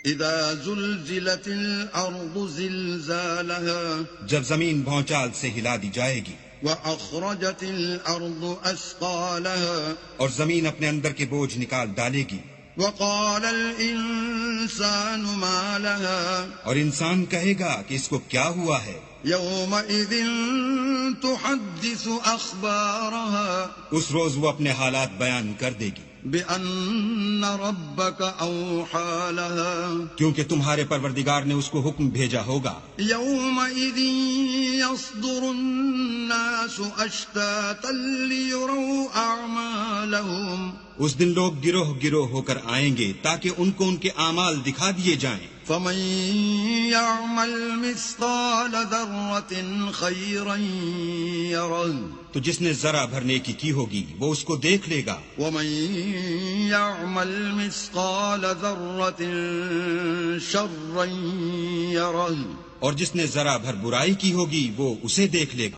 اذا زلزلت الارض زلزالها جب زمین بھونچال سے ہلا دی جائے گی، واخرجت الارض اثقالها اور زمین اپنے اندر کے بوجھ نکال ڈالے گی، وقال الانسان ما لها اور انسان کہے گا کہ اس کو کیا ہوا ہے۔ يومئذ تحدث اخبارها اس روز وہ اپنے حالات بیان کر دے گی بأن ربك اوحى لها کیونکہ تمہارے پروردگار نے اس کو حکم بھیجا ہوگا۔ يومئذ يصدر الناس اشتاتا ليروا اعمالهم اس دن لوگ گروہ گروہ ہو کر آئیں گے تاکہ ان کو ان کے اعمال دکھا دیے جائیں۔ فمن يعمل مثقال ذرة خيرا يره تو جس نے ذرا بھر نیکی کی ہوگی وہ اس کو دیکھ لے گا، ومن يعمل مثقال ذرة شرا يره اور جس نے ذرا بھر برائی کی ہوگی وہ اسے دیکھ لے گا۔